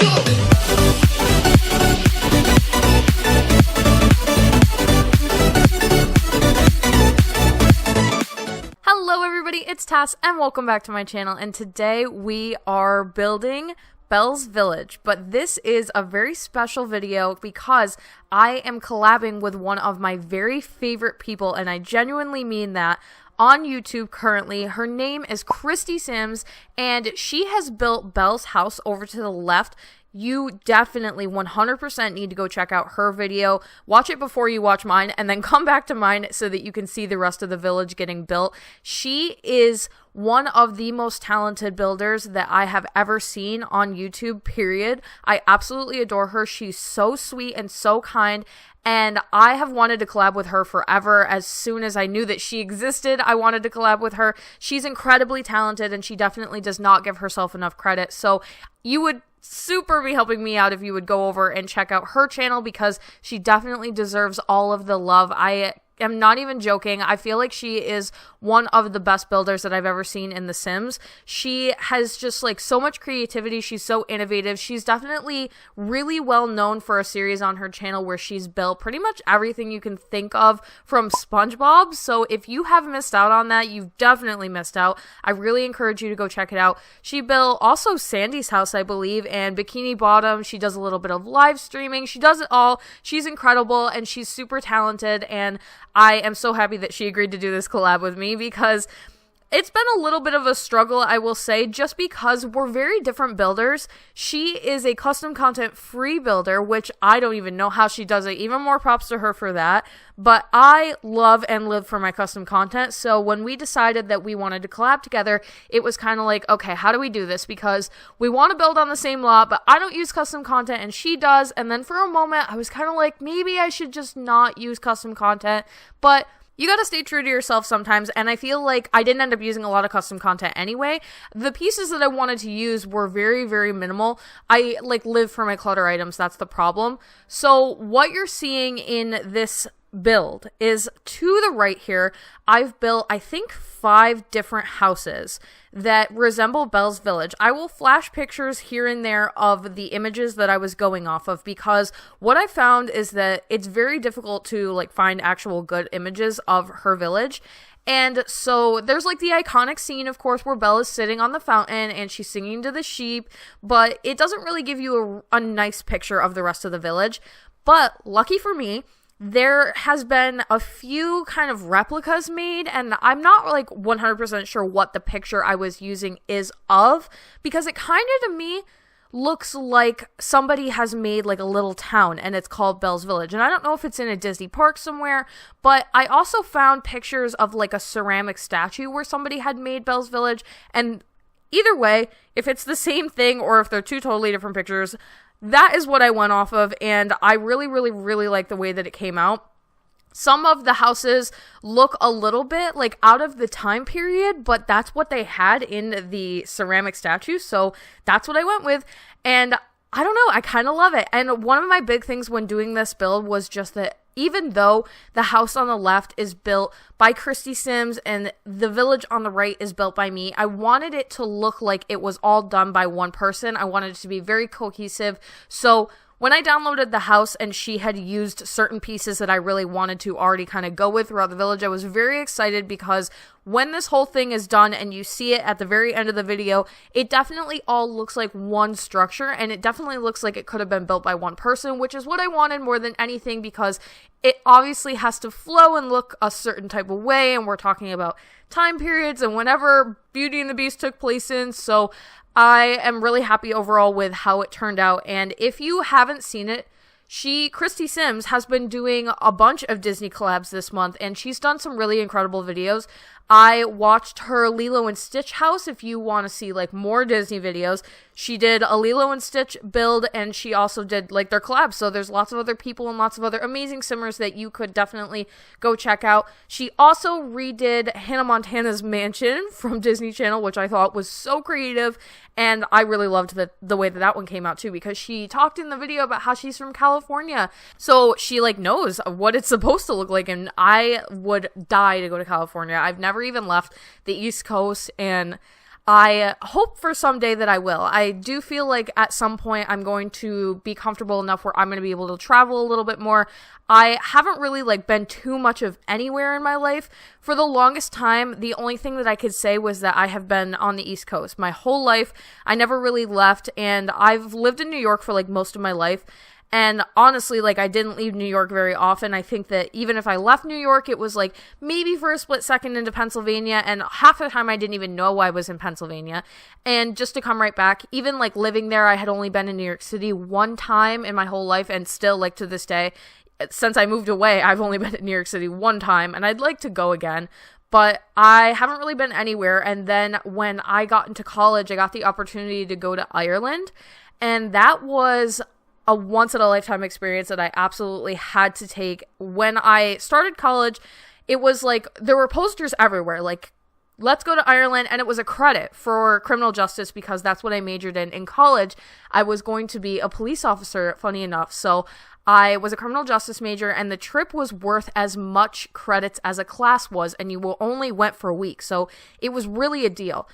Hello everybody, it's Tas and welcome back to my channel, and today we are building Belle's Village, but this is a very special video because I am collabing with one of my very favorite people, and I genuinely mean that, on YouTube currently. Her name is Cristey Sims, and she has built Belle's house over to the left. You definitely 100% need to go check out her video. Watch it before you watch mine, and then come back to mine so that you can see the rest of the village getting built. She is one of the most talented builders that I have ever seen on YouTube, period. I absolutely adore her. She's so sweet and so kind, and I have wanted to collab with her forever. As soon as I knew that she existed, I wanted to collab with her. She's incredibly talented, and she definitely does not give herself enough credit. So you would super be helping me out if you would go over and check out her channel, because she definitely deserves all of the love. I am not even joking. I feel like she is one of the best builders that I've ever seen in The Sims. She has just like so much creativity. She's so innovative. She's definitely really well known for a series on her channel where she's built pretty much everything you can think of from SpongeBob. So if you have missed out on that, you've definitely missed out. I really encourage you to go check it out. She built also Sandy's house, I believe, and Bikini Bottom. She does a little bit of live streaming. She does it all. She's incredible and she's super talented, and I am so happy that she agreed to do this collab with me, because it's been a little bit of a struggle, I will say, just because we're very different builders. She is a custom content free builder, which I don't even know how she does it. Even more props to her for that. But I love and live for my custom content. So when we decided that we wanted to collab together, it was kind of like, okay, how do we do this? Because we want to build on the same lot, but I don't use custom content and she does. And then for a moment, I was kind of like, maybe I should just not use custom content. But you gotta stay true to yourself sometimes, and I feel like I didn't end up using a lot of custom content anyway. The pieces that I wanted to use were very, very minimal. I live for my clutter items, that's the problem. So what you're seeing in this build is, to the right here, I've built, I think, 5 different houses that resemble Belle's Village. I will flash pictures here and there of the images that I was going off of, because what I found is that it's very difficult to find actual good images of her village. And so there's the iconic scene, of course, where Belle is sitting on the fountain and she's singing to the sheep, but it doesn't really give you a nice picture of the rest of the village. But lucky for me, there has been a few kind of replicas made, and I'm not 100% sure what the picture I was using is of, because it kind of to me looks like somebody has made a little town and it's called Belle's Village. And I don't know if it's in a Disney park somewhere, but I also found pictures of a ceramic statue where somebody had made Belle's Village. And either way, if it's the same thing or if they're two totally different pictures, that is what I went off of, and I really, really, really like the way that it came out. Some of the houses look a little bit out of the time period, but that's what they had in the ceramic statue, so that's what I went with, and I don't know, I kind of love it. And one of my big things when doing this build was just that even though the house on the left is built by Cristey Sims and the village on the right is built by me, I wanted it to look like it was all done by one person. I wanted it to be very cohesive. So when I downloaded the house and she had used certain pieces that I really wanted to already kind of go with throughout the village, I was very excited, because when this whole thing is done and you see it at the very end of the video, it definitely all looks like one structure, and it definitely looks like it could have been built by one person, which is what I wanted more than anything, because it obviously has to flow and look a certain type of way, and we're talking about time periods and whenever Beauty and the Beast took place in, so I am really happy overall with how it turned out. And if you haven't seen it, Cristey Sims has been doing a bunch of Disney collabs this month, and she's done some really incredible videos. I watched her Lilo and Stitch house. If you want to see more Disney videos, she did a Lilo and Stitch build, and she also did their collabs. So there's lots of other people and lots of other amazing simmers that you could definitely go check out. She also redid Hannah Montana's mansion from Disney Channel, which I thought was so creative, and I really loved the way that one came out too, because she talked in the video about how she's from California, so she knows what it's supposed to look like, and I would die to go to California. I've never even left the East Coast, and I hope for someday that I will. I do feel like at some point I'm going to be comfortable enough where I'm going to be able to travel a little bit more. I haven't really like been too much of anywhere in my life. For the longest time, the only thing that I could say was that I have been on the East Coast my whole life. I never really left, and I've lived in New York for like most of my life. And honestly, like, I didn't leave New York very often. I think that even if I left New York, it was like maybe for a split second into Pennsylvania, and half the time I didn't even know I was in Pennsylvania. And just to come right back, even like living there, I had only been in New York City one time in my whole life, and still like to this day, since I moved away, I've only been in New York City one time, and I'd like to go again. But I haven't really been anywhere. And then when I got into college, I got the opportunity to go to Ireland, and that was a once-in-a-lifetime experience that I absolutely had to take. When I started college, it was like, there were posters everywhere, like, let's go to Ireland, and it was a credit for criminal justice because that's what I majored in. In college, I was going to be a police officer, funny enough, so I was a criminal justice major, and the trip was worth as much credits as a class was, and you only went for a week, so it was really a deal.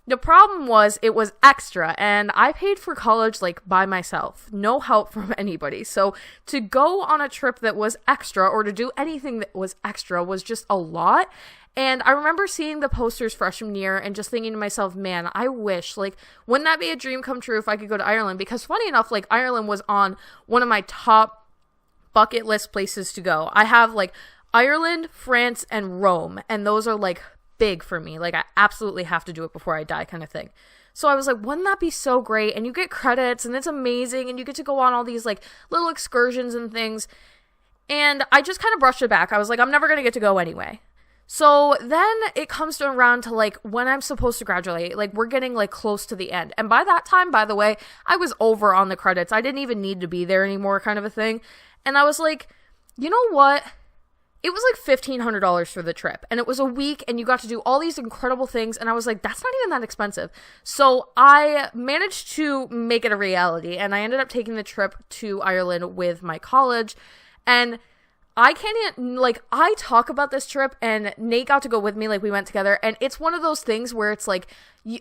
The problem was it was extra, and I paid for college like by myself, no help from anybody. So to go on a trip that was extra, or to do anything that was extra, was just a lot. And I remember seeing the posters freshman year and just thinking to myself, man, I wish, like, wouldn't that be a dream come true if I could go to Ireland? Because funny enough, like, Ireland was on one of my top bucket list places to go. I have like Ireland, France, and Rome, and those are like big for me. Like, I absolutely have to do it before I die kind of thing. So I was like, wouldn't that be so great? And you get credits, and it's amazing, and you get to go on all these like little excursions and things. And I just kind of brushed it back. I was like, I'm never going to get to go anyway. So then it comes around to like when I'm supposed to graduate, like we're getting like close to the end. And by that time, by the way, I was over on the credits. I didn't even need to be there anymore, kind of a thing. And I was like, you know what? It was like $1,500 for the trip, and it was a week, and you got to do all these incredible things, and I was like, that's not even that expensive. So I managed to make it a reality, and I ended up taking the trip to Ireland with my college, and I can't, like, I talk about this trip, and Nate got to go with me, like, we went together, and it's one of those things where it's like,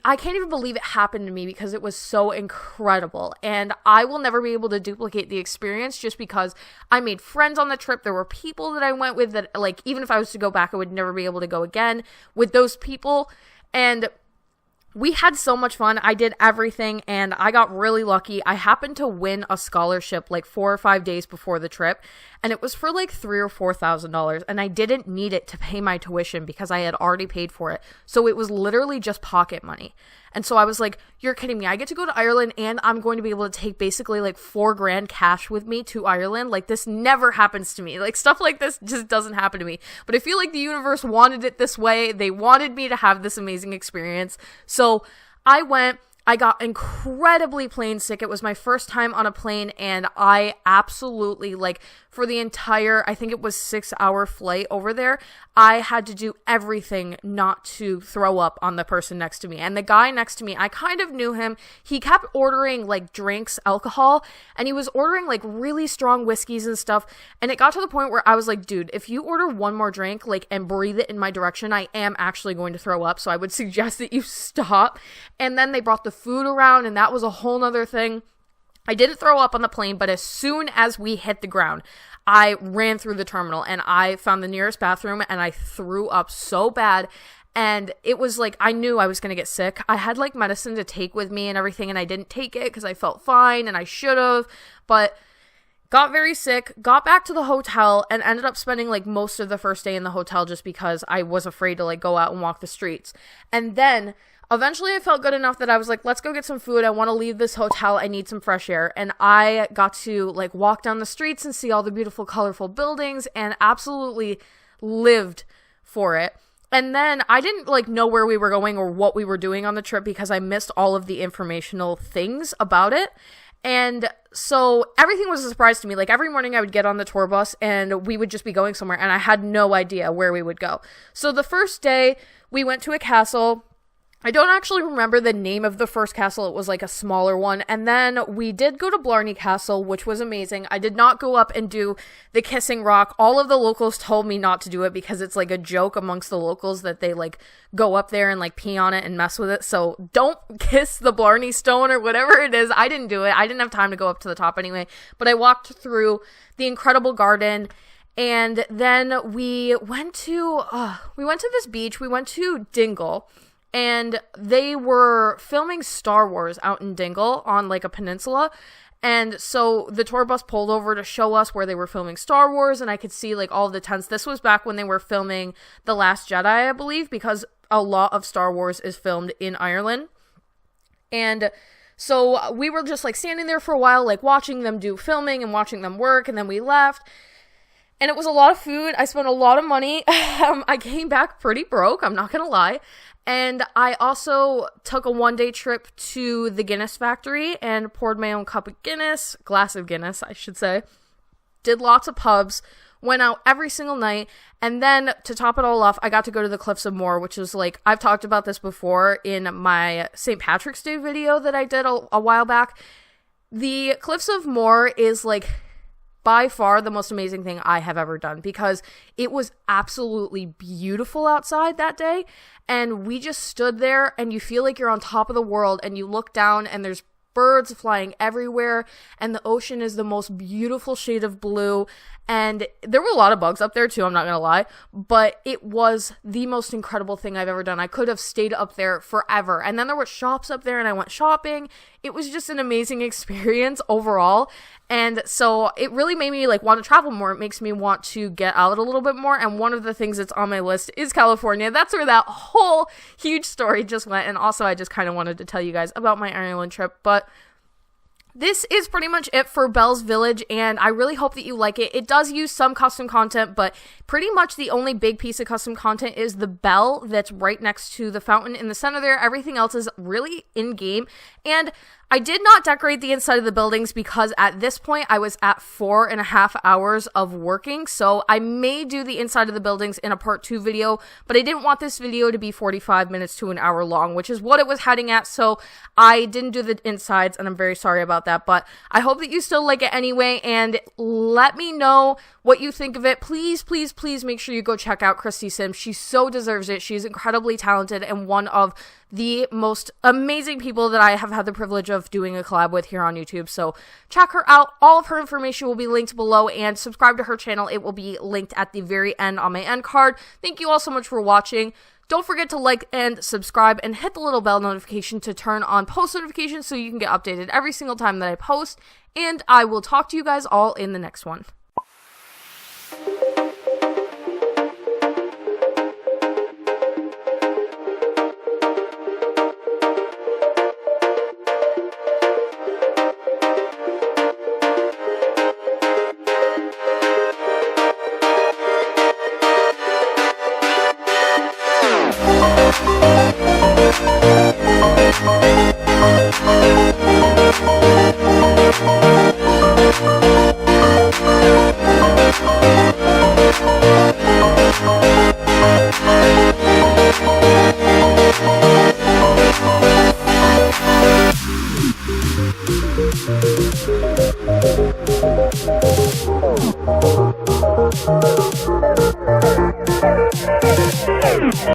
I can't even believe it happened to me because it was so incredible, and I will never be able to duplicate the experience just because I made friends on the trip. There were people that I went with that, like, even if I was to go back, I would never be able to go again with those people, and we had so much fun. I did everything, and I got really lucky. I happened to win a scholarship like 4 or 5 days before the trip, and it was for like $3,000 or $4,000, and I didn't need it to pay my tuition because I had already paid for it. So it was literally just pocket money. And so I was like, you're kidding me. I get to go to Ireland, and I'm going to be able to take basically like $4,000 cash with me to Ireland. Like, this never happens to me. Like, stuff like this just doesn't happen to me. But I feel like the universe wanted it this way. They wanted me to have this amazing experience. So I went. I got incredibly plane sick. It was my first time on a plane, and I absolutely, like, for the entire, I think it was 6-hour flight over there, I had to do everything not to throw up on the person next to me. And the guy next to me, I kind of knew him. He kept ordering, like, drinks, alcohol, and he was ordering, like, really strong whiskeys and stuff. And it got to the point where I was like, dude, if you order one more drink, like, and breathe it in my direction, I am actually going to throw up. So I would suggest that you stop. And then they brought the food around, and that was a whole nother thing. I didn't throw up on the plane, but as soon as we hit the ground, I ran through the terminal, and I found the nearest bathroom, and I threw up so bad. And it was like, I knew I was going to get sick. I had like medicine to take with me and everything, and I didn't take it because I felt fine, and I should have, but got very sick, got back to the hotel, and ended up spending like most of the first day in the hotel just because I was afraid to like go out and walk the streets. And then eventually I felt good enough that I was like, let's go get some food. I want to leave this hotel. I need some fresh air. And I got to like walk down the streets and see all the beautiful, colorful buildings, and absolutely lived for it. And then I didn't like know where we were going or what we were doing on the trip because I missed all of the informational things about it. And so everything was a surprise to me. Like, every morning I would get on the tour bus and we would just be going somewhere, and I had no idea where we would go. So the first day we went to a castle. I don't actually remember the name of the first castle. It was like a smaller one. And then we did go to Blarney Castle, which was amazing. I did not go up and do the kissing rock. All of the locals told me not to do it because it's like a joke amongst the locals that they like go up there and like pee on it and mess with it. So don't kiss the Blarney stone or whatever it is. I didn't do it. I didn't have time to go up to the top anyway. But I walked through the incredible garden. And then we went to this beach. We went to Dingle. And they were filming Star Wars out in Dingle on like a peninsula. And so the tour bus pulled over to show us where they were filming Star Wars. And I could see like all of the tents. This was back when they were filming The Last Jedi, I believe, because a lot of Star Wars is filmed in Ireland. And so we were just like standing there for a while, like watching them do filming and watching them work. And then we left. And it was a lot of food. I spent a lot of money. I came back pretty broke, I'm not gonna lie. And I also took a one-day trip to the Guinness factory and poured my own glass of Guinness, I should say. Did lots of pubs, went out every single night. And then to top it all off, I got to go to the Cliffs of Moher, which is like, I've talked about this before in my St. Patrick's Day video that I did a while back. The Cliffs of Moher is like by far the most amazing thing I have ever done because it was absolutely beautiful outside that day. And we just stood there and you feel like you're on top of the world and you look down and there's birds flying everywhere and the ocean is the most beautiful shade of blue. And there were a lot of bugs up there too, I'm not gonna lie, but it was the most incredible thing I've ever done. I could have stayed up there forever. And then there were shops up there and I went shopping. It was just an amazing experience overall. And so it really made me like want to travel more. It makes me want to get out a little bit more. And one of the things that's on my list is California. That's where that whole huge story just went. And also I just kind of wanted to tell you guys about my Ireland trip, but this is pretty much it for Belle's Village, and I really hope that you like it. It does use some custom content, but pretty much the only big piece of custom content is the bell that's right next to the fountain in the center there. Everything else is really in-game, and I did not decorate the inside of the buildings because at this point I was at 4.5 hours of working, so I may do the inside of the buildings in a part 2 video, but I didn't want this video to be 45 minutes to an hour long, which is what it was heading at, so I didn't do the insides, and I'm very sorry about that, but I hope that you still like it anyway, and let me know what you think of it. Please, please, please make sure you go check out Cristey Sims. She so deserves it. She's incredibly talented and one of the most amazing people that I have had the privilege of doing a collab with here on YouTube. So check her out. All of her information will be linked below, and subscribe to her channel. It will be linked at the very end on my end card. Thank you all so much for watching. Don't forget to like and subscribe and hit the little bell notification to turn on post notifications so you can get updated every single time that I post. And I will talk to you guys all in the next one. Thank you.